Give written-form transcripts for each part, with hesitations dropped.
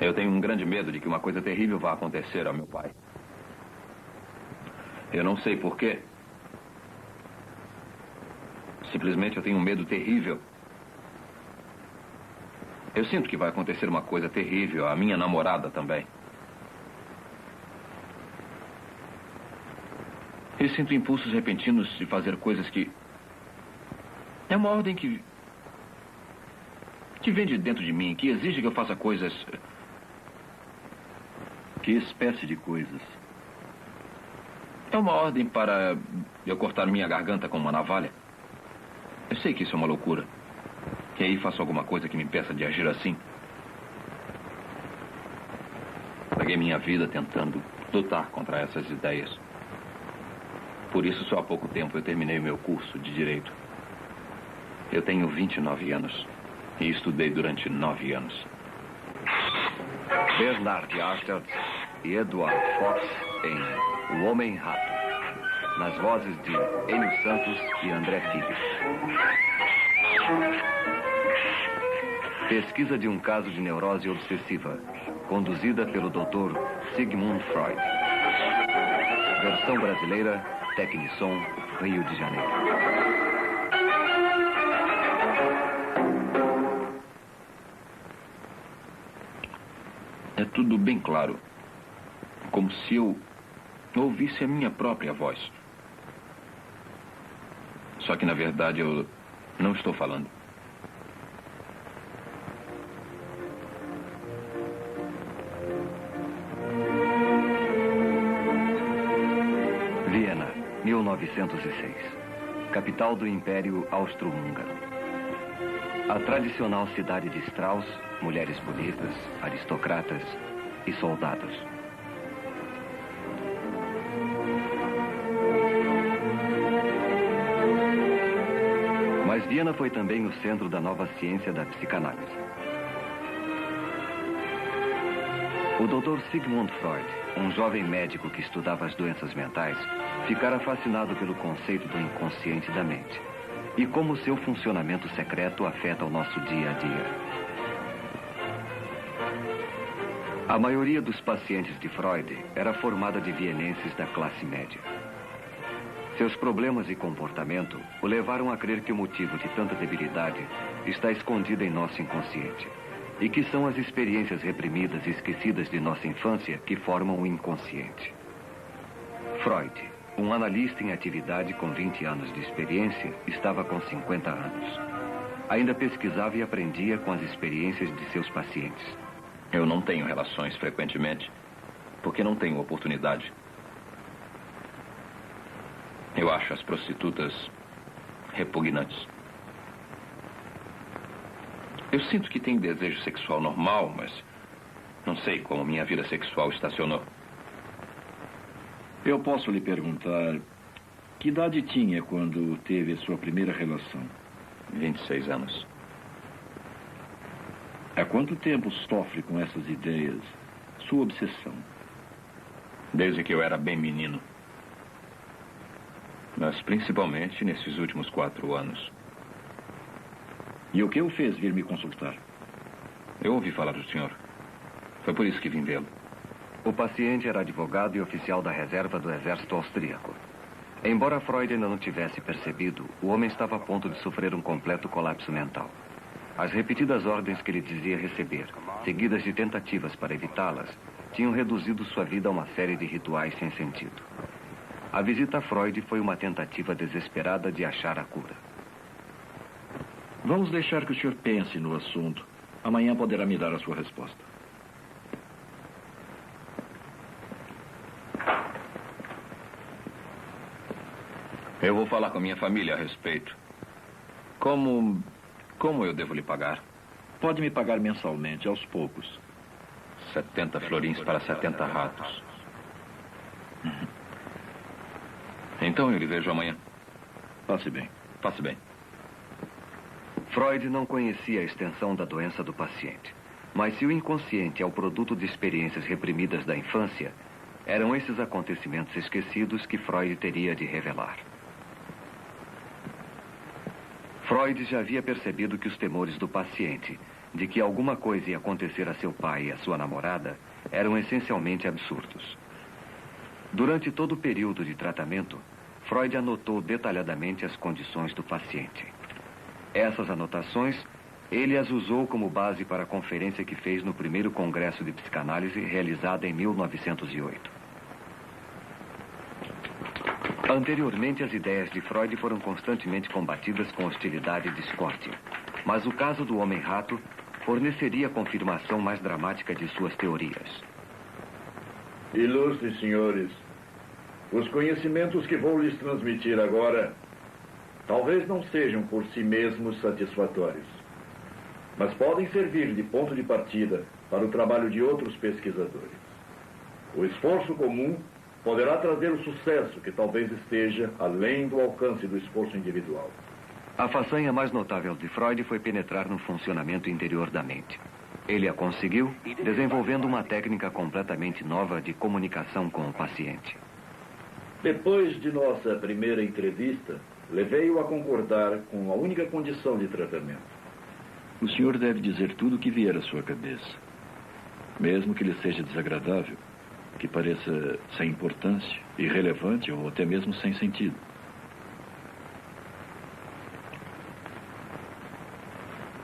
Eu tenho um grande medo de que uma coisa terrível vá acontecer ao meu pai. Eu não sei porquê. Simplesmente eu tenho um medo terrível. Eu sinto que vai acontecer uma coisa terrível à minha namorada também. Eu sinto impulsos repentinos de fazer coisas que... É uma ordem que vem de dentro de mim, que exige que eu faça coisas... Que espécie de coisas? É uma ordem para eu cortar minha garganta com uma navalha. Eu sei que isso é uma loucura. E aí faço alguma coisa que me impeça de agir assim. Paguei minha vida tentando lutar contra essas ideias. Por isso, só há pouco tempo eu terminei o meu curso de Direito. Eu tenho 29 anos e estudei durante 9 anos. Bernard Arthur e Edward Fox em O Homem-Rato, nas vozes de Enio Santos e André Filho. Pesquisa de um caso de neurose obsessiva, conduzida pelo Dr. Sigmund Freud. Versão brasileira, Tecnissom, Rio de Janeiro. É tudo bem claro. Como se eu ouvisse a minha própria voz. Só que, na verdade, eu não estou falando. Viena, 1906. Capital do Império Austro-Húngaro. A tradicional cidade de Strauss, mulheres bonitas, aristocratas e soldados. Mas Viena foi também o centro da nova ciência da psicanálise. O Dr. Sigmund Freud, um jovem médico que estudava as doenças mentais, ficara fascinado pelo conceito do inconsciente da mente e como seu funcionamento secreto afeta o nosso dia a dia. A maioria dos pacientes de Freud era formada de vienenses da classe média. Seus problemas e comportamento o levaram a crer que o motivo de tanta debilidade está escondido em nosso inconsciente e que são as experiências reprimidas e esquecidas de nossa infância que formam o inconsciente. Freud, um analista em atividade com 20 anos de experiência, estava com 50 anos. Ainda pesquisava e aprendia com as experiências de seus pacientes. Eu não tenho relações frequentemente, porque não tenho oportunidade. Eu acho as prostitutas repugnantes. Eu sinto que tenho desejo sexual normal, mas não sei como minha vida sexual estacionou. Eu posso lhe perguntar, que idade tinha quando teve a sua primeira relação? 26 anos. Há quanto tempo sofre com essas ideias, sua obsessão? Desde que eu era bem menino. Mas principalmente nesses últimos 4 anos. E o que o fez vir me consultar? Eu ouvi falar do senhor. Foi por isso que vim vê-lo. O paciente era advogado e oficial da reserva do exército austríaco. Embora Freud ainda não tivesse percebido, o homem estava a ponto de sofrer um completo colapso mental. As repetidas ordens que ele dizia receber, seguidas de tentativas para evitá-las, tinham reduzido sua vida a uma série de rituais sem sentido. A visita a Freud foi uma tentativa desesperada de achar a cura. Vamos deixar que o senhor pense no assunto. Amanhã poderá me dar a sua resposta. Eu vou falar com a minha família a respeito. Como eu devo lhe pagar? Pode me pagar mensalmente, aos poucos. 70 florins para 70 ratos. Então eu lhe vejo amanhã. Passe bem. Passe bem. Freud não conhecia a extensão da doença do paciente. Mas se o inconsciente é o produto de experiências reprimidas da infância, eram esses acontecimentos esquecidos que Freud teria de revelar. Freud já havia percebido que os temores do paciente de que alguma coisa ia acontecer a seu pai e a sua namorada eram essencialmente absurdos. Durante todo o período de tratamento, Freud anotou detalhadamente as condições do paciente. Essas anotações, ele as usou como base para a conferência que fez no primeiro Congresso de Psicanálise, realizada em 1908. Anteriormente, as ideias de Freud foram constantemente combatidas com hostilidade e discórdia. Mas o caso do homem-rato forneceria a confirmação mais dramática de suas teorias. Ilustres senhores, os conhecimentos que vou lhes transmitir agora talvez não sejam por si mesmos satisfatórios, mas podem servir de ponto de partida para o trabalho de outros pesquisadores. O esforço comum poderá trazer o sucesso que talvez esteja além do alcance do esforço individual. A façanha mais notável de Freud foi penetrar no funcionamento interior da mente. Ele a conseguiu desenvolvendo uma técnica completamente nova de comunicação com o paciente. Depois de nossa primeira entrevista, levei-o a concordar com a única condição de tratamento. O senhor deve dizer tudo o que vier à sua cabeça, mesmo que lhe seja desagradável, que pareça sem importância, irrelevante ou até mesmo sem sentido.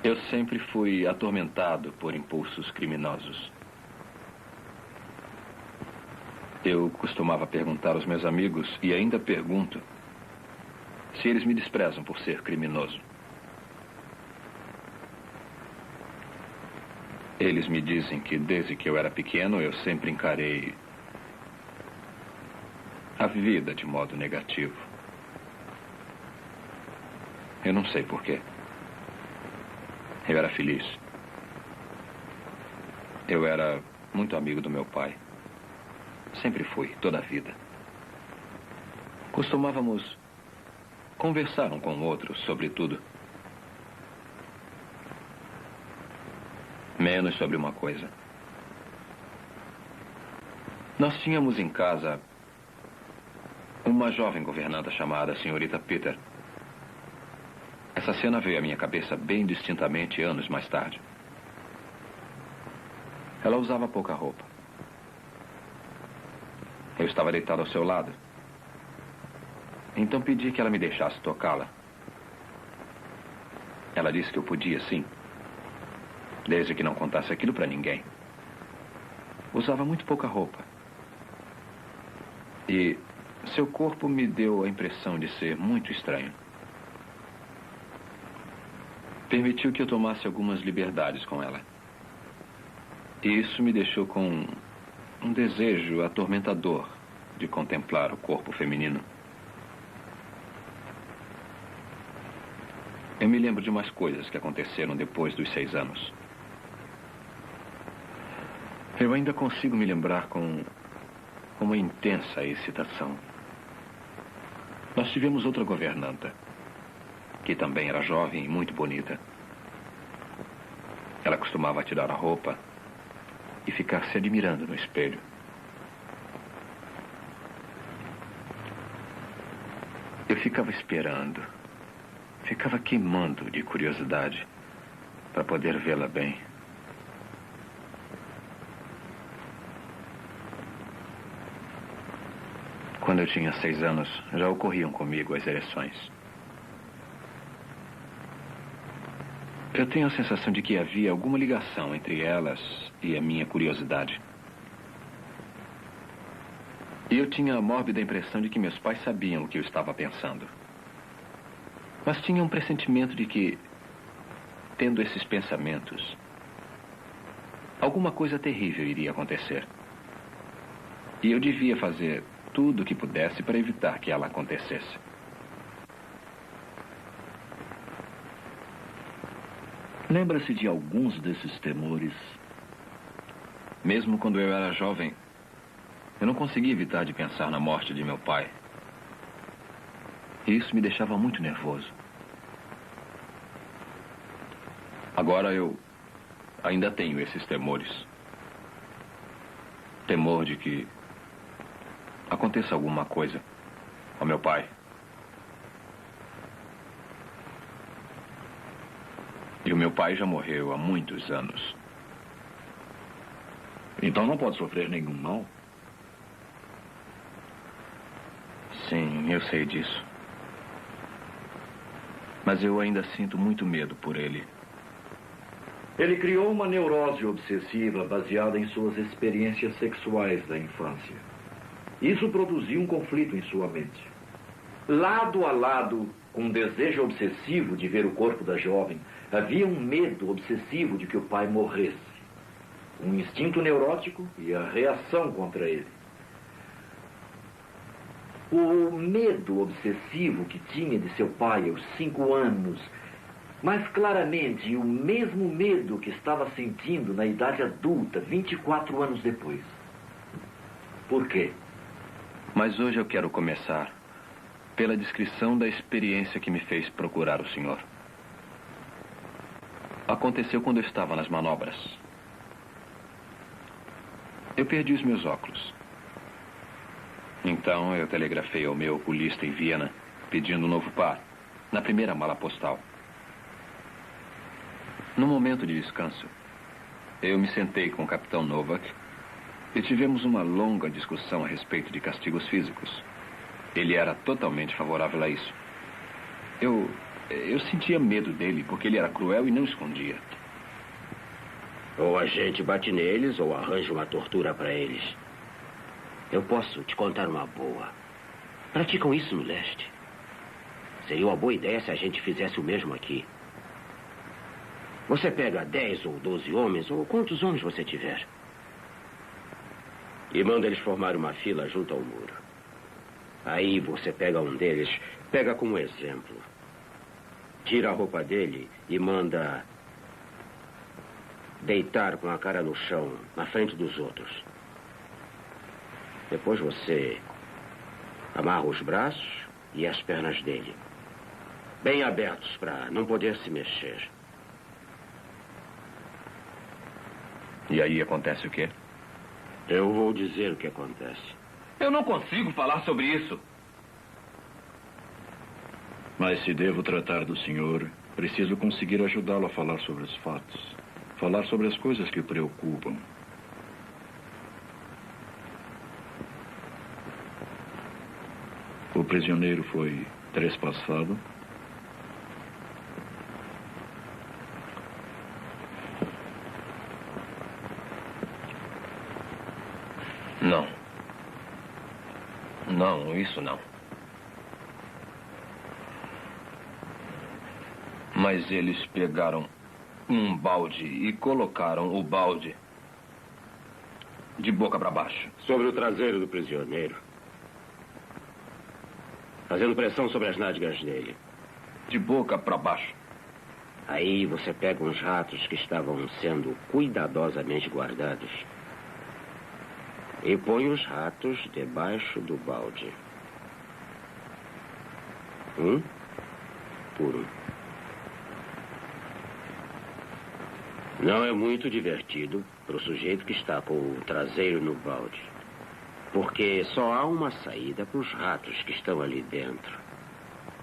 Eu sempre fui atormentado por impulsos criminosos. Eu costumava perguntar aos meus amigos, e ainda pergunto, se eles me desprezam por ser criminoso. Eles me dizem que desde que eu era pequeno eu sempre encarei a vida de modo negativo. Eu não sei porquê. Eu era feliz. Eu era muito amigo do meu pai. Sempre fui, toda a vida. Costumávamos conversar um com o outro sobre tudo. Menos sobre uma coisa. Nós tínhamos em casa uma jovem governanta chamada Senhorita Peter. Essa cena veio à minha cabeça bem distintamente anos mais tarde. Ela usava pouca roupa. Eu estava deitado ao seu lado. Então pedi que ela me deixasse tocá-la. Ela disse que eu podia, sim. Desde que não contasse aquilo para ninguém. Usava muito pouca roupa. E seu corpo me deu a impressão de ser muito estranho. Permitiu que eu tomasse algumas liberdades com ela. E isso me deixou com um desejo atormentador de contemplar o corpo feminino. Eu me lembro de mais coisas que aconteceram depois dos 6 anos. Eu ainda consigo me lembrar com uma intensa excitação. Nós tivemos outra governanta, que também era jovem e muito bonita. Ela costumava tirar a roupa e ficar se admirando no espelho. Eu ficava esperando, ficava queimando de curiosidade para poder vê-la bem. Quando eu tinha 6 anos, já ocorriam comigo as ereções. Eu tenho a sensação de que havia alguma ligação entre elas e a minha curiosidade. E eu tinha a mórbida impressão de que meus pais sabiam o que eu estava pensando. Mas tinha um pressentimento de que, tendo esses pensamentos, alguma coisa terrível iria acontecer. E eu devia fazer tudo o que pudesse para evitar que ela acontecesse. Lembra-se de alguns desses temores? Mesmo quando eu era jovem, eu não conseguia evitar de pensar na morte de meu pai. E isso me deixava muito nervoso. Agora eu ainda tenho esses temores. Temor de que aconteça alguma coisa ao meu pai. E o meu Meu pai já morreu há muitos anos. Então não pode sofrer nenhum mal? Sim, eu sei disso. Mas eu ainda sinto muito medo por ele. Ele criou uma neurose obsessiva baseada em suas experiências sexuais da infância. Isso produziu um conflito em sua mente. Lado a lado com um desejo obsessivo de ver o corpo da jovem, havia um medo obsessivo de que o pai morresse. Um instinto neurótico e a reação contra ele. O medo obsessivo que tinha de seu pai aos 5 anos, mas claramente o mesmo medo que estava sentindo na idade adulta, 24 anos depois. Por quê? Mas hoje eu quero começar pela descrição da experiência que me fez procurar o senhor. Aconteceu quando eu estava nas manobras. Eu perdi os meus óculos. Então eu telegrafei ao meu oculista em Viena, pedindo um novo par, na primeira mala postal. No momento de descanso, eu me sentei com o capitão Novak e tivemos uma longa discussão a respeito de castigos físicos. Ele era totalmente favorável a isso. Eu sentia medo dele, porque ele era cruel e não escondia. Ou a gente bate neles, ou arranja uma tortura para eles. Eu posso te contar uma boa. Praticam isso no leste. Seria uma boa ideia se a gente fizesse o mesmo aqui. Você pega 10 ou 12 homens, ou quantos homens você tiver, e manda eles formar uma fila junto ao muro. Aí você pega um deles, pega como exemplo, tira a roupa dele e manda deitar com a cara no chão, na frente dos outros. Depois você amarra os braços e as pernas dele, bem abertos para não poder se mexer. E aí acontece o quê? Eu vou dizer o que acontece. Eu não consigo falar sobre isso. Mas se devo tratar do senhor, preciso conseguir ajudá-lo a falar sobre os fatos. Falar sobre as coisas que o preocupam. O prisioneiro foi trespassado. Não. Não, isso não. Mas eles pegaram um balde e colocaram o balde de boca para baixo. Sobre o traseiro do prisioneiro. Fazendo pressão sobre as nádegas dele. De boca para baixo. Aí você pega uns ratos que estavam sendo cuidadosamente guardados e põe os ratos debaixo do balde. Um por um. Não é muito divertido para o sujeito que está com o traseiro no balde. Porque só há uma saída para os ratos que estão ali dentro.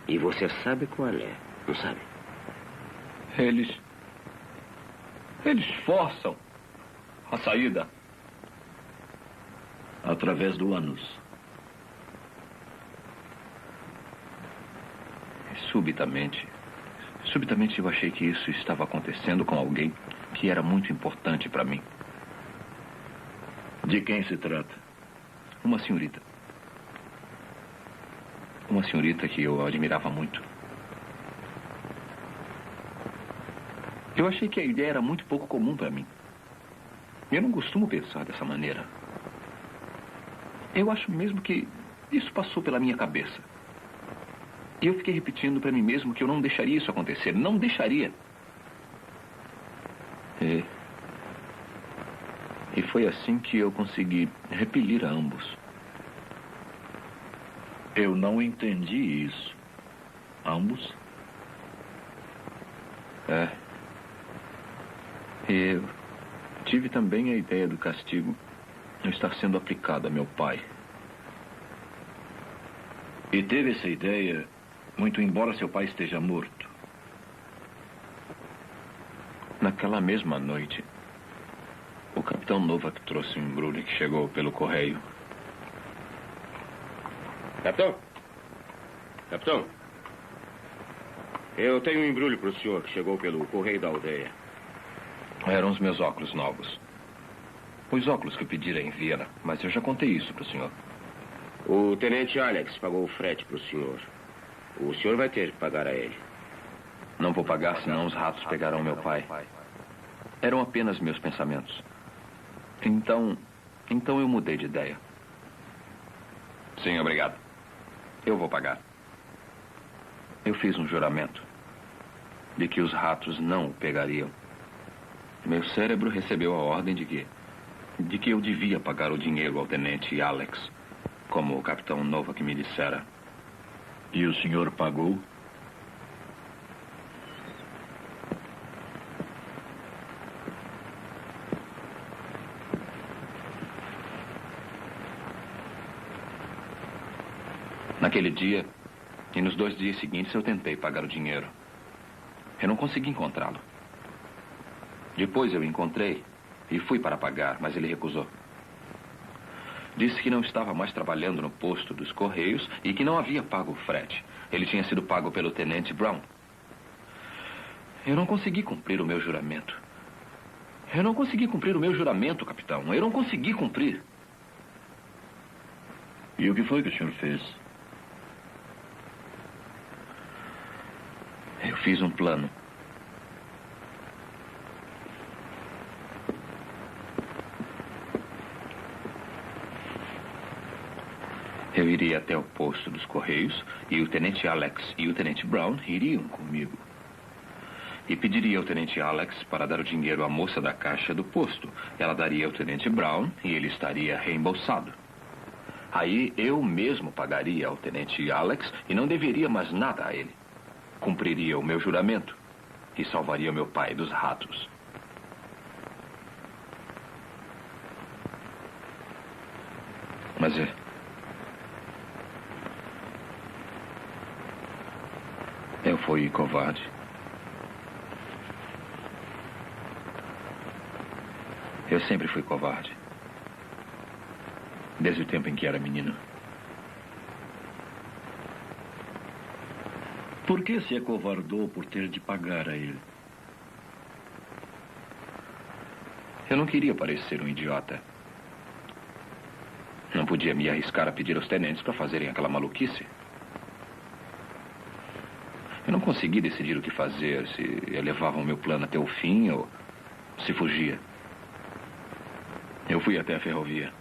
E você sabe qual é, não sabe? Eles forçam a saída. Através do ânus. Subitamente eu achei que isso estava acontecendo com alguém que era muito importante para mim. De quem se trata? Uma senhorita. Uma senhorita que eu admirava muito. Eu achei que a ideia era muito pouco comum para mim. Eu não costumo pensar dessa maneira. Eu acho mesmo que isso passou pela minha cabeça. E eu fiquei repetindo para mim mesmo que eu não deixaria isso acontecer. Não deixaria. E foi assim que eu consegui repelir a ambos. Eu não entendi isso. Ambos? E eu tive também a ideia do castigo estar sendo aplicado a meu pai. E teve essa ideia, muito embora seu pai esteja morto. Naquela mesma noite, o capitão Novak trouxe um embrulho que chegou pelo correio. Capitão? Capitão? Eu tenho um embrulho para o senhor que chegou pelo correio da aldeia. Eram os meus óculos novos. Os óculos que eu pedira em Viena, mas eu já contei isso para o senhor. O tenente Alex pagou o frete para o senhor. O senhor vai ter que pagar a ele. Não vou pagar, senão os ratos pegarão meu pai. Eram apenas meus pensamentos. Então eu mudei de ideia. Sim, obrigado. Eu vou pagar. Eu fiz um juramento de que os ratos não o pegariam. Meu cérebro recebeu a ordem de que eu devia pagar o dinheiro ao tenente Alex, como o capitão Novak me dissera. E o senhor pagou? Naquele dia e nos 2 dias seguintes eu tentei pagar o dinheiro. Eu não consegui encontrá-lo. Depois eu o encontrei e fui para pagar, mas ele recusou. Disse que não estava mais trabalhando no posto dos Correios e que não havia pago o frete. Ele tinha sido pago pelo tenente Brown. Eu não consegui cumprir o meu juramento. Eu não consegui cumprir o meu juramento, capitão. Eu não consegui cumprir. E o que foi que o senhor fez? Eu fiz um plano. Eu iria até o posto dos Correios e o tenente Alex e o tenente Brown iriam comigo. E pediria ao tenente Alex para dar o dinheiro à moça da caixa do posto. Ela daria ao tenente Brown e ele estaria reembolsado. Aí eu mesmo pagaria ao tenente Alex e não deveria mais nada a ele. Cumpriria o meu juramento e salvaria meu pai dos ratos. Mas eu fui covarde. Eu sempre fui covarde. Desde o tempo em que era menino. Por que se acovardou por ter de pagar a ele? Eu não queria parecer um idiota. Não podia me arriscar a pedir aos tenentes para fazerem aquela maluquice. Eu não consegui decidir o que fazer, se levavam meu plano até o fim ou se fugia. Eu fui até a ferrovia.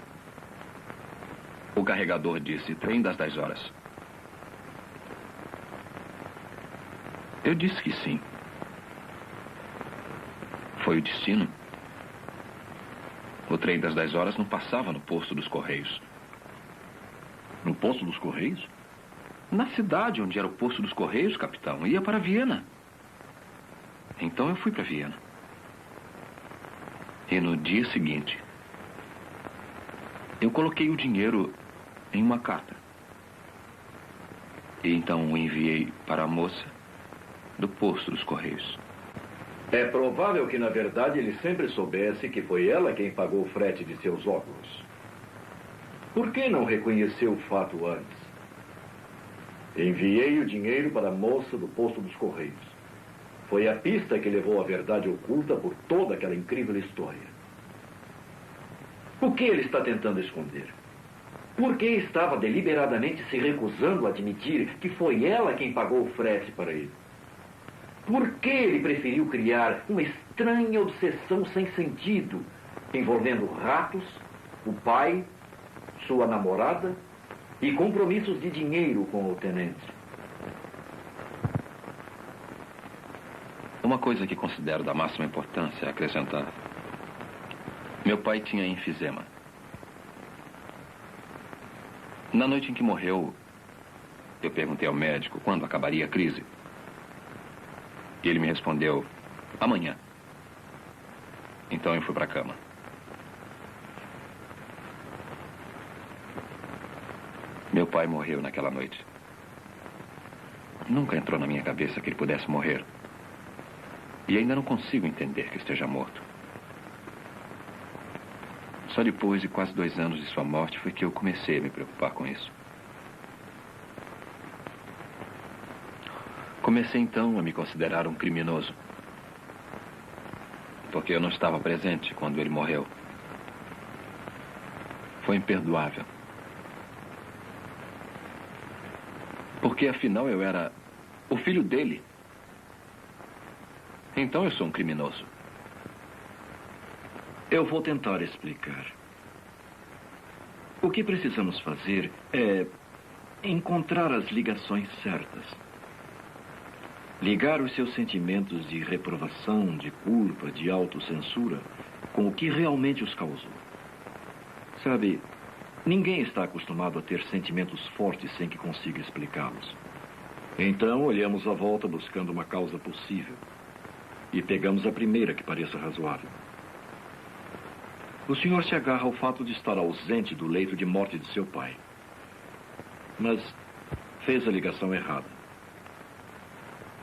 O carregador disse, trem das 10 horas. Eu disse que sim. Foi o destino. O trem das 10 horas não passava no posto dos Correios. No posto dos Correios? Na cidade onde era o posto dos Correios, capitão. Ia para Viena. Então eu fui para Viena. E no dia seguinte, eu coloquei o dinheiro em uma carta. E então o enviei para a moça do posto dos Correios. É provável que, na verdade, ele sempre soubesse que foi ela quem pagou o frete de seus óculos. Por que não reconheceu o fato antes? Enviei o dinheiro para a moça do posto dos Correios. Foi a pista que levou à verdade oculta por toda aquela incrível história. O que ele está tentando esconder? Por que estava deliberadamente se recusando a admitir que foi ela quem pagou o frete para ele? Por que ele preferiu criar uma estranha obsessão sem sentido, envolvendo ratos, o pai, sua namorada e compromissos de dinheiro com o tenente? Uma coisa que considero da máxima importância é acrescentar. Meu pai tinha enfisema. Na noite em que morreu, eu perguntei ao médico quando acabaria a crise. E ele me respondeu, amanhã. Então eu fui para a cama. Meu pai morreu naquela noite. Nunca entrou na minha cabeça que ele pudesse morrer. E ainda não consigo entender que esteja morto. Só depois de quase 2 anos de sua morte foi que eu comecei a me preocupar com isso. Comecei então a me considerar um criminoso. Porque eu não estava presente quando ele morreu. Foi imperdoável. Porque afinal eu era o filho dele. Então eu sou um criminoso. Eu vou tentar explicar. O que precisamos fazer é encontrar as ligações certas. Ligar os seus sentimentos de reprovação, de culpa, de autocensura com o que realmente os causou. Sabe, ninguém está acostumado a ter sentimentos fortes sem que consiga explicá-los. Então, olhamos à volta buscando uma causa possível. E pegamos a primeira que pareça razoável. O senhor se agarra ao fato de estar ausente do leito de morte de seu pai. Mas fez a ligação errada.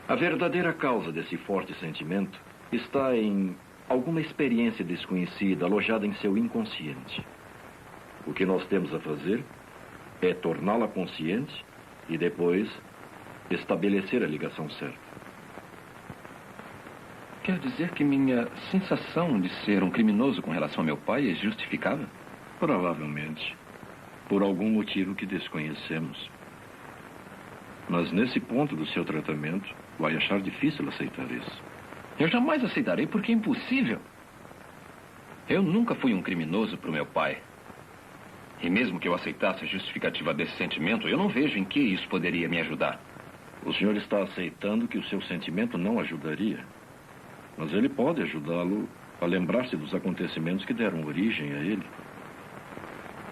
A verdadeira causa desse forte sentimento está em alguma experiência desconhecida alojada em seu inconsciente. O que nós temos a fazer é torná-la consciente e depois estabelecer a ligação certa. Quer dizer que minha sensação de ser um criminoso com relação ao meu pai é justificável? Provavelmente. Por algum motivo que desconhecemos. Mas nesse ponto do seu tratamento, vai achar difícil aceitar isso. Eu jamais aceitarei porque é impossível. Eu nunca fui um criminoso para o meu pai. E mesmo que eu aceitasse a justificativa desse sentimento, eu não vejo em que isso poderia me ajudar. O senhor está aceitando que o seu sentimento não ajudaria. Mas ele pode ajudá-lo a lembrar-se dos acontecimentos que deram origem a ele.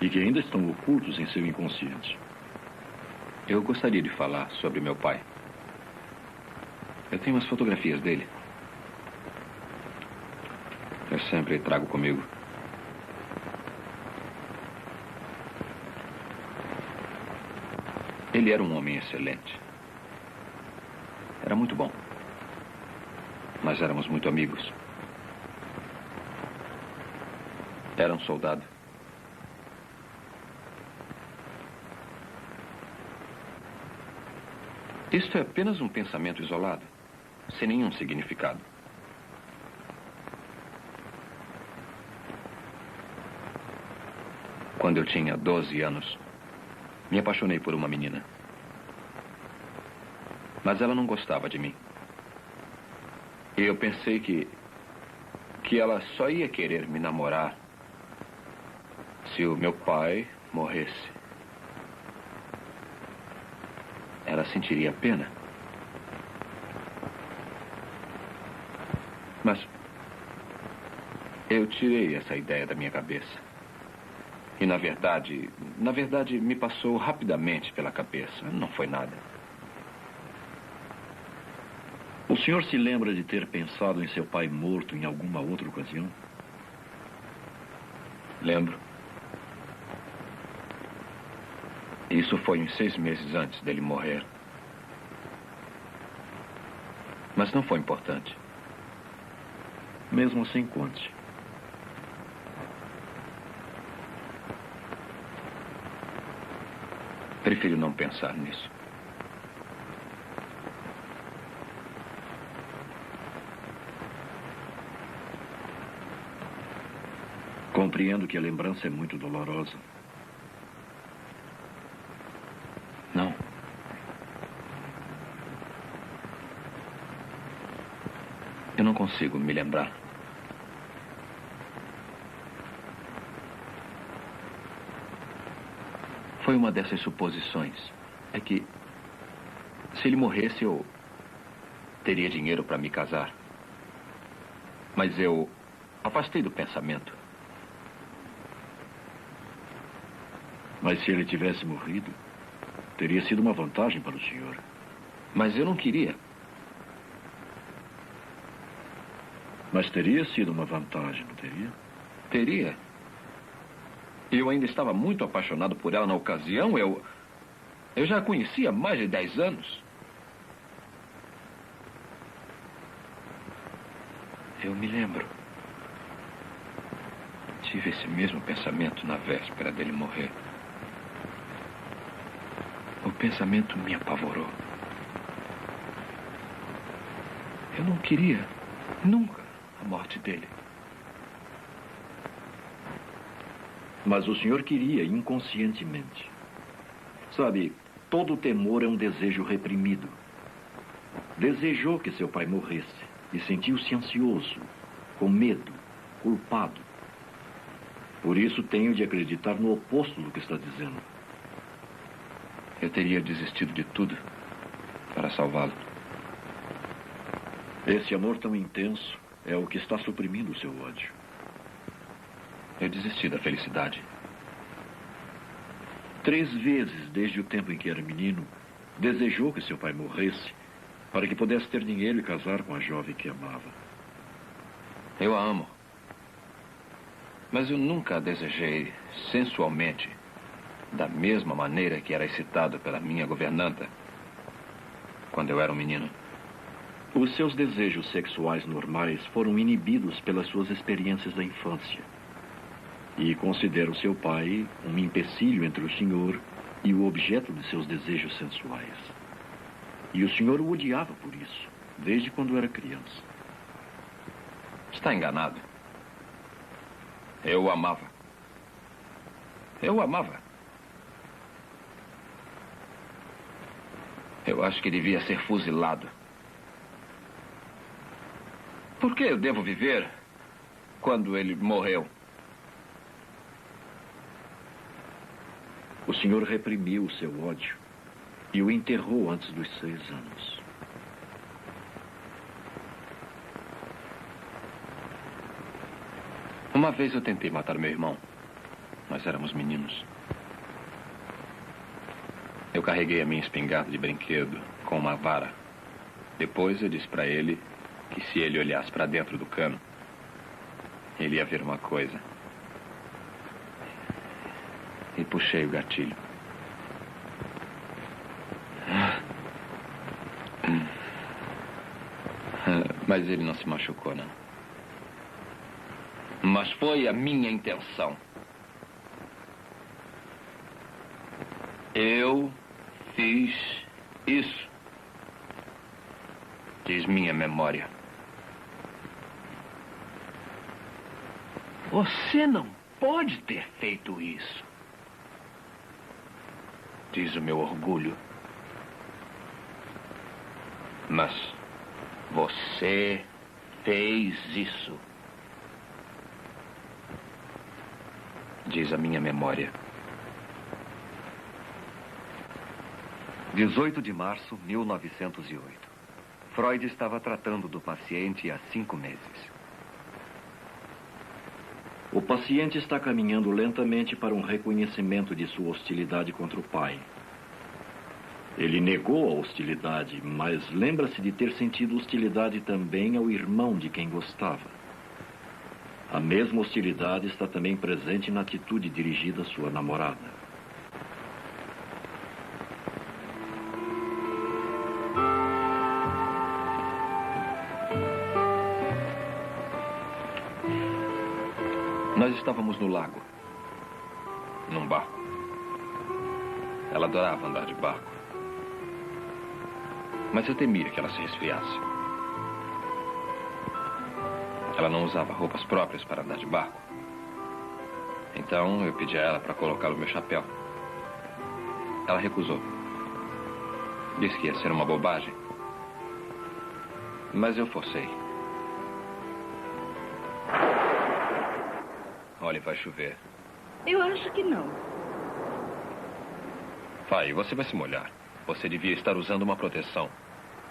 E que ainda estão ocultos em seu inconsciente. Eu gostaria de falar sobre meu pai. Eu tenho umas fotografias dele. Eu sempre trago comigo. Ele era um homem excelente. Era muito bom. Mas éramos muito amigos. Era um soldado. Isto é apenas um pensamento isolado, sem nenhum significado. Quando eu tinha 12 anos, me apaixonei por uma menina. Mas ela não gostava de mim. E eu pensei que ela só ia querer me namorar se o meu pai morresse. Ela sentiria pena. Mas eu tirei essa ideia da minha cabeça. E na verdade, me passou rapidamente pela cabeça. Não foi nada. O senhor se lembra de ter pensado em seu pai morto em alguma outra ocasião? Lembro. Isso foi uns 6 meses antes dele morrer. Mas não foi importante. Mesmo assim, conte. Prefiro não pensar nisso. Compreendo que a lembrança é muito dolorosa. Não. Eu não consigo me lembrar. Foi uma dessas suposições. É que, se ele morresse, eu teria dinheiro para me casar. Mas eu afastei do pensamento. Mas se ele tivesse morrido, teria sido uma vantagem para o senhor. Mas eu não queria. Mas teria sido uma vantagem, não teria? Teria. Eu ainda estava muito apaixonado por ela na ocasião. Eu já a conhecia há mais de 10 anos. Eu me lembro. Tive esse mesmo pensamento na véspera dele morrer. O pensamento me apavorou. Eu não queria, nunca, a morte dele. Mas o senhor queria inconscientemente. Sabe, todo temor é um desejo reprimido. Desejou que seu pai morresse e sentiu-se ansioso, com medo, culpado. Por isso tenho de acreditar no oposto do que está dizendo. Eu teria desistido de tudo para salvá-lo. Esse amor tão intenso é o que está suprimindo o seu ódio. Eu desisti da felicidade. 3 vezes, desde o tempo em que era menino, desejou que seu pai morresse para que pudesse ter dinheiro e casar com a jovem que amava. Eu a amo. Mas eu nunca a desejei sensualmente, da mesma maneira que era excitado pela minha governanta quando eu era um menino. Os seus desejos sexuais normais foram inibidos pelas suas experiências da infância. E considera o seu pai um empecilho entre o senhor e o objeto de seus desejos sensuais. E o senhor o odiava por isso, desde quando era criança. Está enganado. Eu o amava. Eu o amava. Eu acho que devia ser fuzilado. Por que eu devo viver quando ele morreu? O senhor reprimiu o seu ódio e o enterrou antes dos 6 anos. Uma vez eu tentei matar meu irmão. Nós éramos meninos. Eu carreguei a minha espingarda de brinquedo com uma vara. Depois eu disse para ele que se ele olhasse para dentro do cano, ele ia ver uma coisa. E puxei o gatilho. Mas ele não se machucou, não. Mas foi a minha intenção. Eu fiz isso. Diz minha memória. Você não pode ter feito isso. Diz o meu orgulho. Mas você fez isso. Diz a minha memória. 18 de março de 1908. Freud estava tratando do paciente há 5 meses. O paciente está caminhando lentamente para um reconhecimento de sua hostilidade contra o pai. Ele negou a hostilidade, mas lembra-se de ter sentido hostilidade também ao irmão de quem gostava. A mesma hostilidade está também presente na atitude dirigida à sua namorada. Nós estávamos no lago, num barco. Ela adorava andar de barco. Mas eu temia que ela se resfriasse. Ela não usava roupas próprias para andar de barco. Então eu pedi a ela para colocar o meu chapéu. Ela recusou. Disse que ia ser uma bobagem. Mas eu forcei. Olha, vai chover. Eu acho que não. Vai, você vai se molhar. Você devia estar usando uma proteção.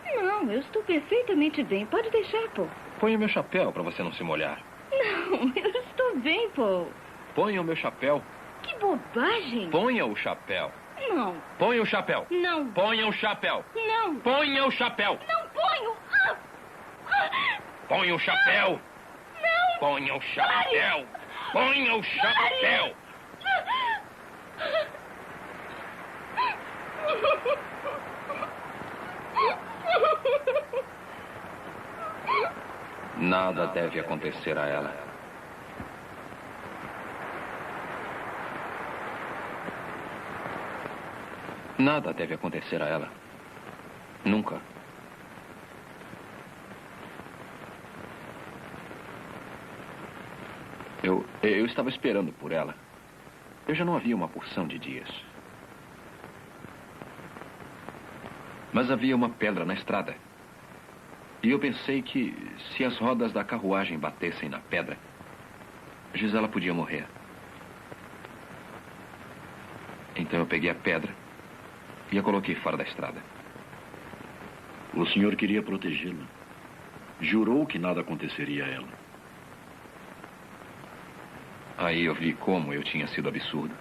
Não, eu estou perfeitamente bem. Pode deixar, Paul. Ponha o meu chapéu para você não se molhar. Não, eu estou bem, Paul. Ponha o meu chapéu. Que bobagem. Ponha o chapéu. Não. Ponha o chapéu. Não. Ponha o chapéu. Não. Ponha o chapéu. Não ponho. Ponha o chapéu. Não. Ponha o chapéu. Ponha o chapéu. Nada deve acontecer a ela. Nada deve acontecer a ela. Nunca. Eu estava esperando por ela. Eu já não havia uma porção de dias. Mas havia uma pedra na estrada. E eu pensei que se as rodas da carruagem batessem na pedra, Gisela podia morrer. Então eu peguei a pedra e a coloquei fora da estrada. O senhor queria protegê-la. Jurou que nada aconteceria a ela. Aí eu vi como eu tinha sido absurdo.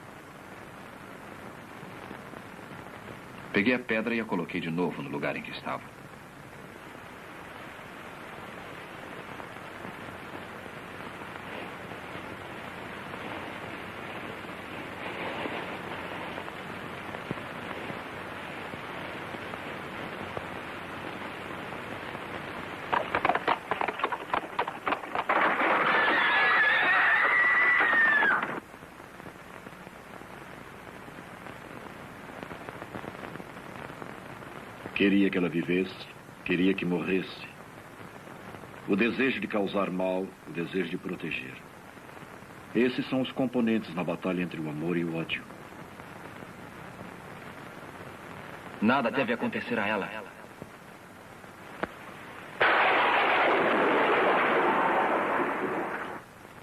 Peguei a pedra e a coloquei de novo no lugar em que estava. Queria que ela vivesse, queria que morresse. O desejo de causar mal, o desejo de proteger. Esses são os componentes na batalha entre o amor e o ódio. Nada deve acontecer a ela.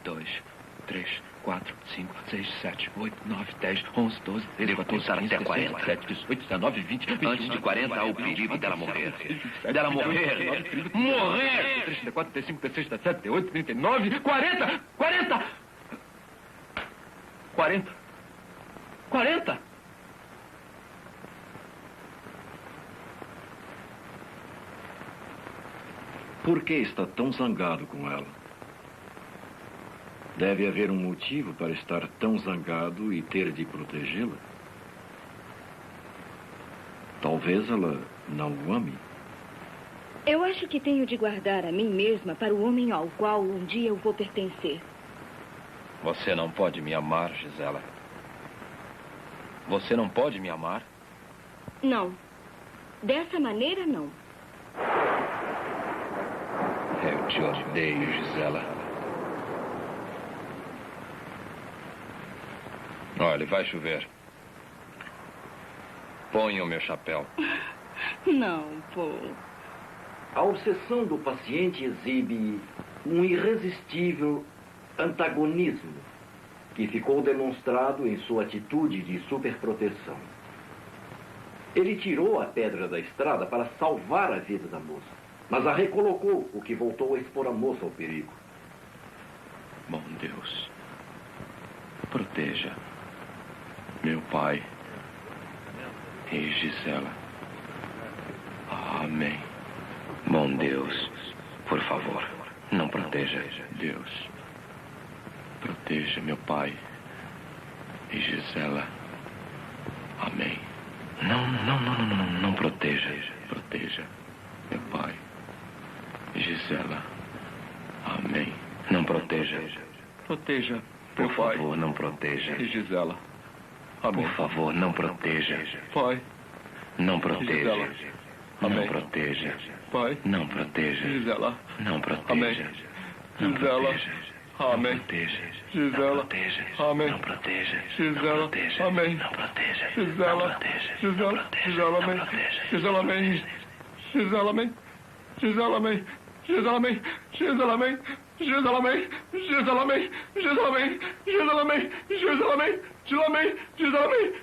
2, 3, 4, 5, 6, 7, 8, 9, 10, 11, 12, 13, 14, 15, 16, 17, 18, 19, 20, 21. Antes de 40 há o perigo dela morrer. Dela morrer. Morrer! 34, 35, 36, 37, 38, 39, 40! 40! 40! 40! Por que está tão zangado com ela? Deve haver um motivo para estar tão zangado e ter de protegê-la. Talvez ela não o ame. Eu acho que tenho de guardar a mim mesma para o homem ao qual um dia eu vou pertencer. Você não pode me amar, Gisela. Você não pode me amar? Não. Dessa maneira, não. Eu te odeio, Gisela. Olha, vai chover. Ponha o meu chapéu. Não, Paul. A obsessão do paciente exibe um irresistível antagonismo que ficou demonstrado em sua atitude de superproteção. Ele tirou a pedra da estrada para salvar a vida da moça, mas a recolocou, o que voltou a expor a moça ao perigo. Bom Deus, proteja meu pai e Gisela. Amém. Bom Deus, por favor, não proteja. Deus, proteja meu pai e Gisela. Amém. Não proteja. Proteja meu pai e Gisela. Amém. Não proteja. Proteja, por favor, não proteja. E Gisela. Amém. Por favor, não proteja. Pai. Não proteja. Amém. Não proteja. Pai. Não proteja. Gisela. Não proteja. Amém. Gisela. Amém. Gisela. Amém. Não proteja. Gisela. Amém. Não proteja. Gisela. Gisela. Gisela. Amém. Gisela. Amém. Gisela. Amém. Gisela. Amém. Gisela. Amém. Gisela. Amém. Gisela. Amém. Gisela. Amém. Gisela. Amém. Gisela. Amém. Gisela. Amém. Gisela. Amém. Gisela. Amém.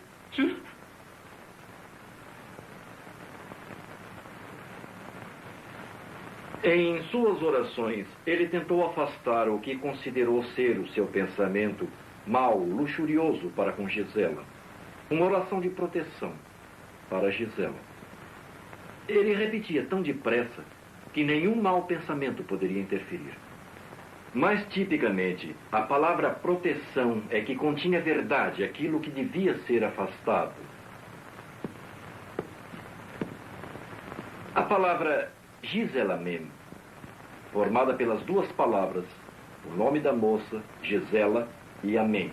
Em suas orações, ele tentou afastar o que considerou ser o seu pensamento mau, luxurioso para com Gisela. Uma oração de proteção para Gisela. Ele repetia tão depressa que nenhum mau pensamento poderia interferir. Mais tipicamente, a palavra proteção é que continha verdade, aquilo que devia ser afastado. A palavra Gisela mesmo, formada pelas duas palavras, o nome da moça, Gisela, e amém.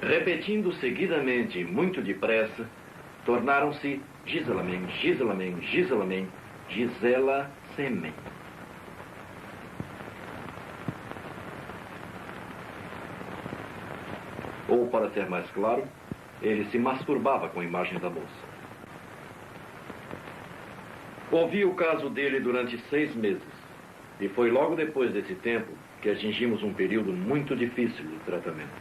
Repetindo seguidamente, muito depressa, tornaram-se Giselamen, Giselamen, Giselamen, Gisela Semen. Ou, para ser mais claro, ele se masturbava com a imagem da moça. Ouvi o caso dele durante 6 meses. E foi logo depois desse tempo que atingimos um período muito difícil de tratamento.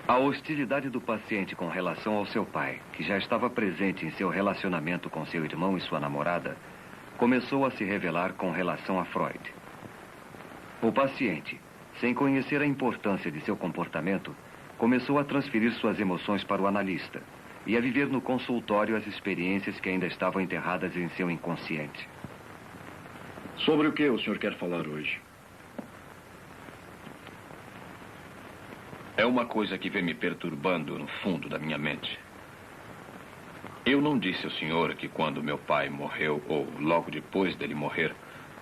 A hostilidade do paciente com relação ao seu pai, que já estava presente em seu relacionamento com seu irmão e sua namorada, começou a se revelar com relação a Freud. O paciente, sem conhecer a importância de seu comportamento, começou a transferir suas emoções para o analista e a viver no consultório as experiências que ainda estavam enterradas em seu inconsciente. Sobre o que o senhor quer falar hoje? É uma coisa que vem me perturbando no fundo da minha mente. Eu não disse ao senhor que quando meu pai morreu, ou logo depois dele morrer,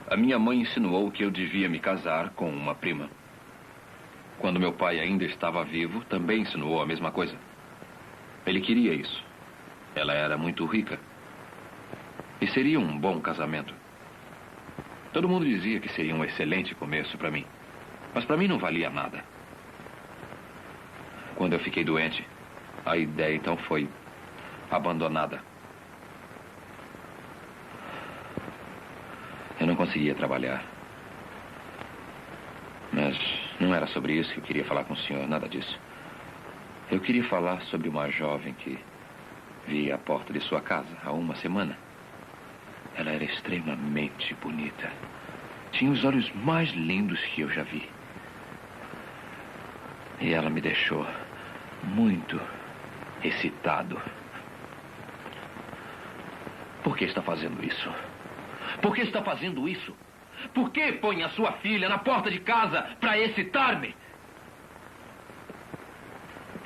a minha mãe insinuou que eu devia me casar com uma prima. Quando meu pai ainda estava vivo, também insinuou a mesma coisa. Ele queria isso. Ela era muito rica. E seria um bom casamento. Todo mundo dizia que seria um excelente começo para mim. Mas para mim não valia nada. Quando eu fiquei doente, a ideia então foi abandonada. Eu não conseguia trabalhar. Mas não era sobre isso que eu queria falar com o senhor, nada disso. Eu queria falar sobre uma jovem que vi à porta de sua casa há uma semana. Ela era extremamente bonita. Tinha os olhos mais lindos que eu já vi. E ela me deixou muito excitado. Por que está fazendo isso? Por que está fazendo isso? Por que põe a sua filha na porta de casa para excitar-me?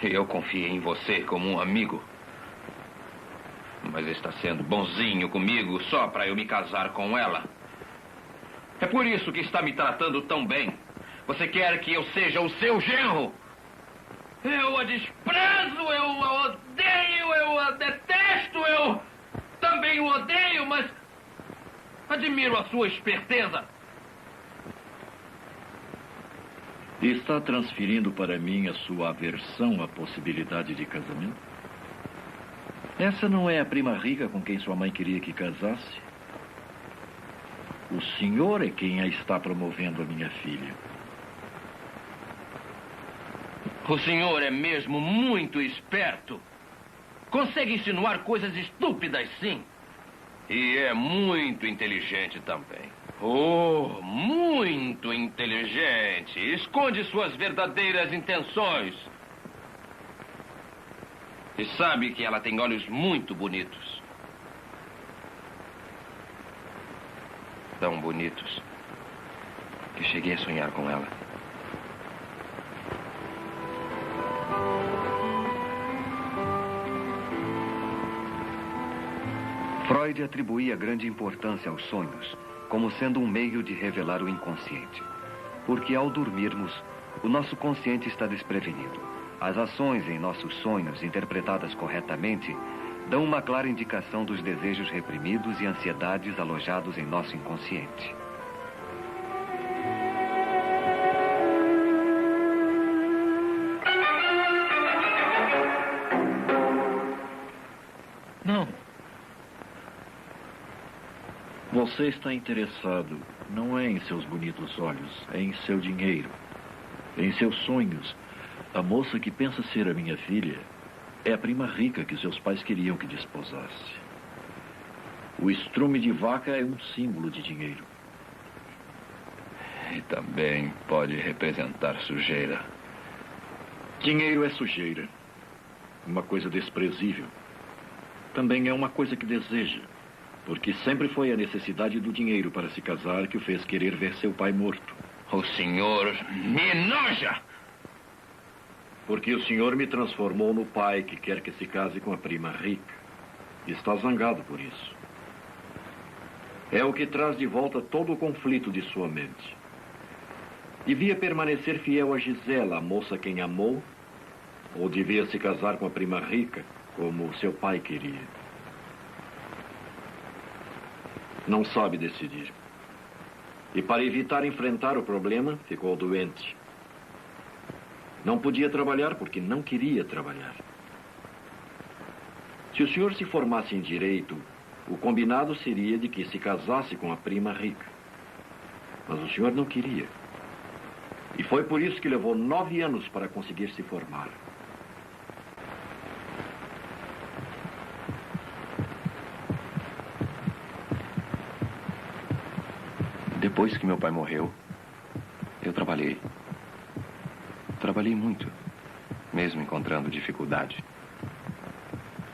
Eu confiei em você como um amigo. Mas está sendo bonzinho comigo só para eu me casar com ela. É por isso que está me tratando tão bem. Você quer que eu seja o seu genro? Eu a desprezo, eu a odeio, eu a detesto, eu também o odeio, mas admiro a sua esperteza. Está transferindo para mim a sua aversão à possibilidade de casamento? Essa não é a prima rica com quem sua mãe queria que casasse? O senhor é quem a está promovendo a minha filha. O senhor é mesmo muito esperto. Consegue insinuar coisas estúpidas, sim. E é muito inteligente também. Oh, muito inteligente. Esconde suas verdadeiras intenções. E sabe que ela tem olhos muito bonitos. Tão bonitos que cheguei a sonhar com ela. Freud atribuía grande importância aos sonhos, como sendo um meio de revelar o inconsciente. Porque ao dormirmos, o nosso consciente está desprevenido. As ações em nossos sonhos, interpretadas corretamente, dão uma clara indicação dos desejos reprimidos e ansiedades alojados em nosso inconsciente. Não. Você está interessado não é em seus bonitos olhos, é em seu dinheiro, em seus sonhos. A moça que pensa ser a minha filha é a prima rica que seus pais queriam que desposasse. O estrume de vaca é um símbolo de dinheiro. E também pode representar sujeira. Dinheiro é sujeira. Uma coisa desprezível. Também é uma coisa que deseja. Porque sempre foi a necessidade do dinheiro para se casar que o fez querer ver seu pai morto. O senhor me enoja! Porque o senhor me transformou no pai que quer que se case com a prima rica. E está zangado por isso. É o que traz de volta todo o conflito de sua mente. Devia permanecer fiel a Gisela, a moça quem amou, ou devia se casar com a prima rica, como seu pai queria? Não sabe decidir. E para evitar enfrentar o problema, ficou doente. Não podia trabalhar porque não queria trabalhar. Se o senhor se formasse em direito, o combinado seria de que se casasse com a prima rica. Mas o senhor não queria. E foi por isso que levou 9 anos para conseguir se formar. Depois que meu pai morreu, eu trabalhei. Trabalhei muito, mesmo encontrando dificuldade.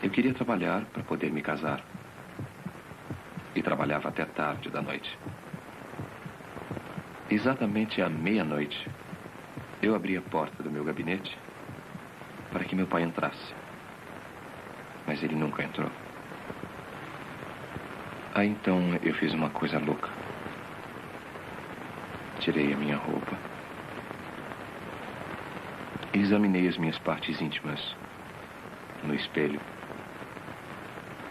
Eu queria trabalhar para poder me casar. E trabalhava até tarde da noite. Exatamente à meia-noite, eu abri a porta do meu gabinete para que meu pai entrasse. Mas ele nunca entrou. Aí então eu fiz uma coisa louca. Tirei a minha roupa. Examinei as minhas partes íntimas no espelho.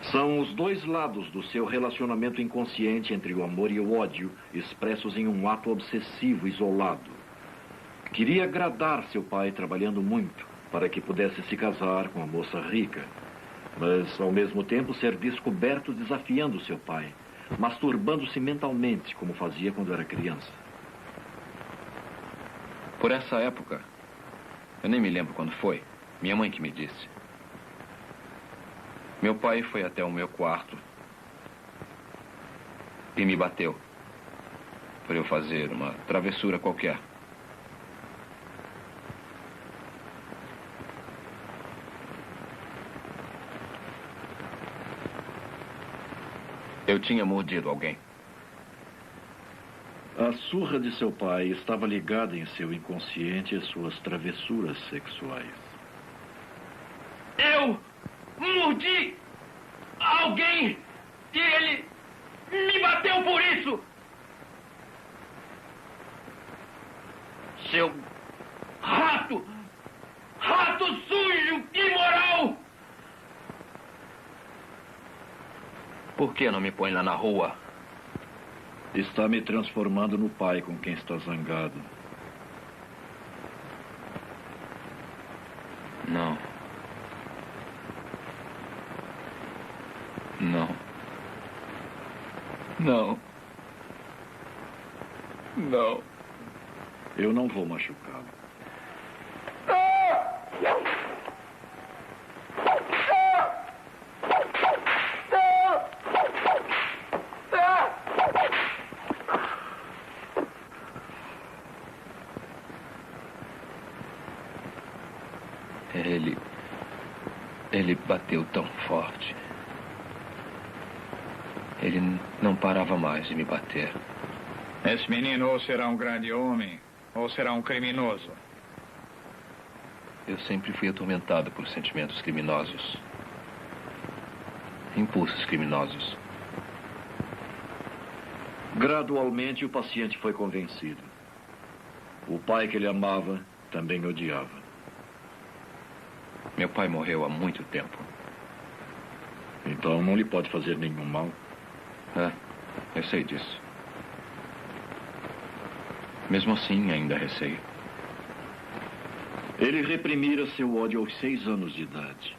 São os dois lados do seu relacionamento inconsciente entre o amor e o ódio, expressos em um ato obsessivo isolado. Queria agradar seu pai trabalhando muito, para que pudesse se casar com a moça rica, mas ao mesmo tempo ser descoberto desafiando seu pai, masturbando-se mentalmente, como fazia quando era criança. Por essa época, eu nem me lembro quando foi, minha mãe que me disse. Meu pai foi até o meu quarto e me bateu por eu fazer uma travessura qualquer. Eu tinha mordido alguém. A surra de seu pai estava ligada em seu inconsciente às suas travessuras sexuais. Eu mordi alguém e ele me bateu por isso. Seu rato! Rato sujo, imoral! Por que não me põe lá na rua? Está me transformando no pai com quem está zangado. Não. Não. Não. Não. Eu não vou machucá-lo. Ele bateu tão forte. Ele não parava mais de me bater. Esse menino ou será um grande homem, ou será um criminoso. Eu sempre fui atormentado por sentimentos criminosos. Impulsos criminosos. Gradualmente, o paciente foi convencido. O pai que ele amava também odiava. Meu pai morreu há muito tempo. Então não lhe pode fazer nenhum mal. Eu sei disso. Mesmo assim, ainda receio. Ele reprimira seu ódio aos 6 anos de idade.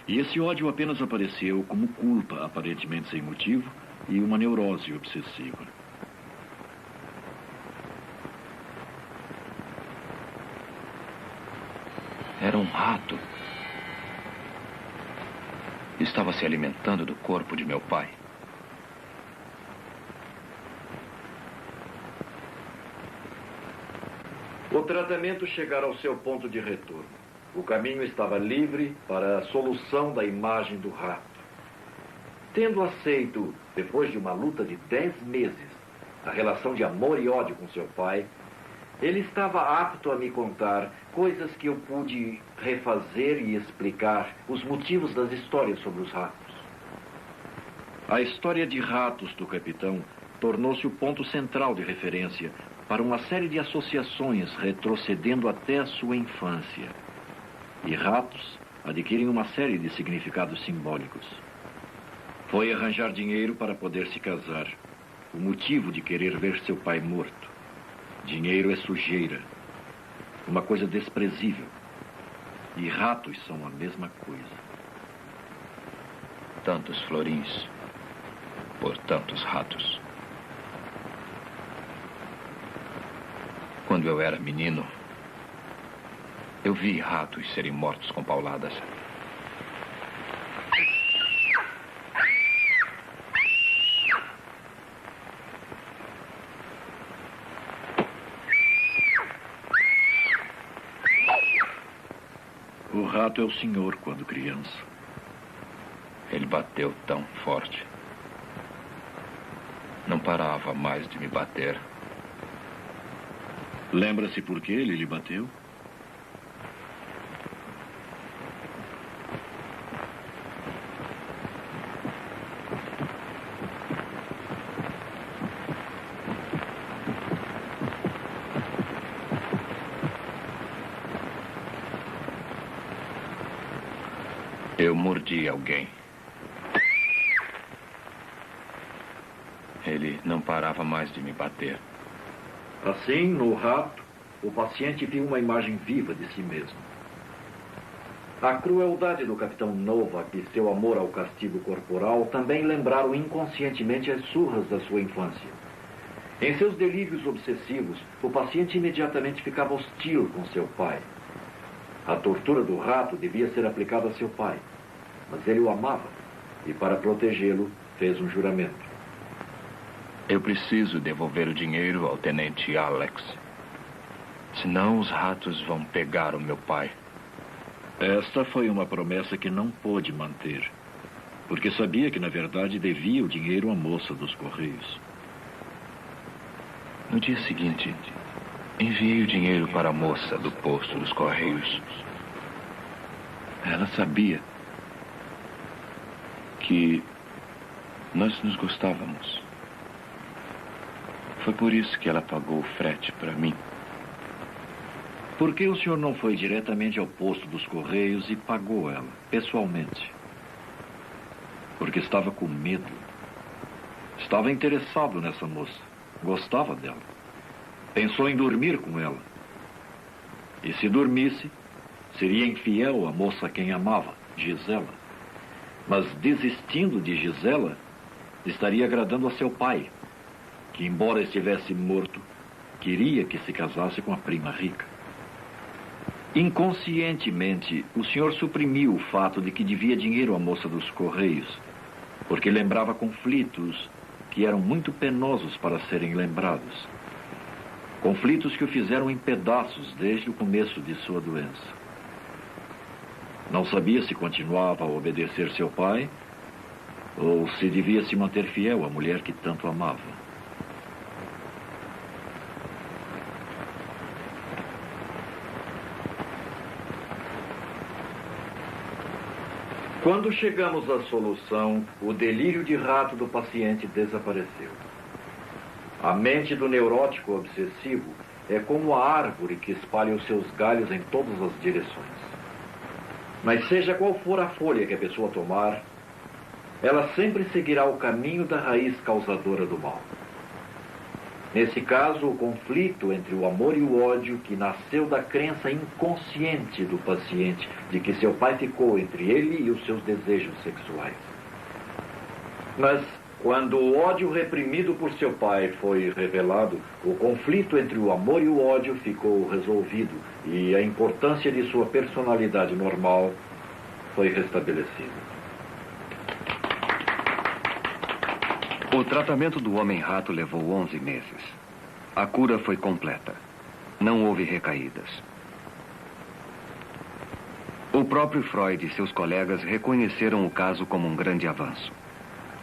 E esse ódio apenas apareceu como culpa, aparentemente sem motivo, e uma neurose obsessiva. Era um rato. Estava se alimentando do corpo de meu pai. O tratamento chegara ao seu ponto de retorno. O caminho estava livre para a solução da imagem do rato. Tendo aceito, depois de uma luta de 10 meses, a relação de amor e ódio com seu pai, ele estava apto a me contar coisas que eu pude refazer e explicar os motivos das histórias sobre os ratos. A história de ratos do capitão tornou-se o ponto central de referência para uma série de associações retrocedendo até a sua infância. E ratos adquirem uma série de significados simbólicos. Foi arranjar dinheiro para poder se casar. O motivo de querer ver seu pai morto. Dinheiro é sujeira. Uma coisa desprezível. E ratos são a mesma coisa. Tantos florins por tantos ratos. Quando eu era menino, eu vi ratos serem mortos com pauladas. O rato é o senhor quando criança. Ele bateu tão forte. Não parava mais de me bater. Lembra-se por que ele lhe bateu? Eu mordi alguém. Ele não parava mais de me bater. Assim, no rato, o paciente viu uma imagem viva de si mesmo. A crueldade do capitão Novak e seu amor ao castigo corporal também lembraram inconscientemente as surras da sua infância. Em seus delírios obsessivos, o paciente imediatamente ficava hostil com seu pai. A tortura do rato devia ser aplicada a seu pai, mas ele o amava e, para protegê-lo, fez um juramento. Eu preciso devolver o dinheiro ao tenente Alex. Senão os ratos vão pegar o meu pai. Esta foi uma promessa que não pôde manter, porque sabia que, na verdade, devia o dinheiro à moça dos Correios. No dia seguinte, enviei o dinheiro para a moça do posto dos Correios. Ela sabia que nós nos gostávamos. Foi por isso que ela pagou o frete para mim. Por que o senhor não foi diretamente ao posto dos Correios e pagou ela, pessoalmente? Porque estava com medo. Estava interessado nessa moça. Gostava dela. Pensou em dormir com ela. E se dormisse, seria infiel à moça a quem amava, Gisela. Mas desistindo de Gisela, estaria agradando a seu pai, que, embora estivesse morto, queria que se casasse com a prima rica. Inconscientemente, o senhor suprimiu o fato de que devia dinheiro à moça dos Correios, porque lembrava conflitos que eram muito penosos para serem lembrados. Conflitos que o fizeram em pedaços desde o começo de sua doença. Não sabia se continuava a obedecer seu pai ou se devia se manter fiel à mulher que tanto amava. Quando chegamos à solução, o delírio de rato do paciente desapareceu. A mente do neurótico obsessivo é como a árvore que espalha os seus galhos em todas as direções. Mas seja qual for a folha que a pessoa tomar, ela sempre seguirá o caminho da raiz causadora do mal. Nesse caso, o conflito entre o amor e o ódio que nasceu da crença inconsciente do paciente de que seu pai ficou entre ele e os seus desejos sexuais. Mas, quando o ódio reprimido por seu pai foi revelado, o conflito entre o amor e o ódio ficou resolvido e a importância de sua personalidade normal foi restabelecida. O tratamento do homem-rato levou 11 meses. A cura foi completa. Não houve recaídas. O próprio Freud e seus colegas reconheceram o caso como um grande avanço.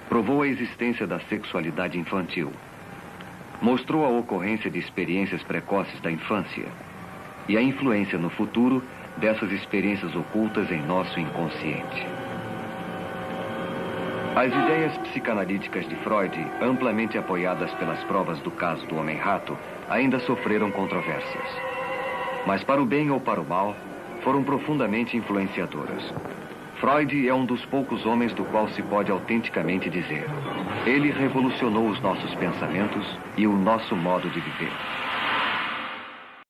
Provou a existência da sexualidade infantil. Mostrou a ocorrência de experiências precoces da infância e a influência no futuro dessas experiências ocultas em nosso inconsciente. As ideias psicanalíticas de Freud, amplamente apoiadas pelas provas do caso do homem-rato, ainda sofreram controvérsias. Mas para o bem ou para o mal, foram profundamente influenciadoras. Freud é um dos poucos homens do qual se pode autenticamente dizer: ele revolucionou os nossos pensamentos e o nosso modo de viver.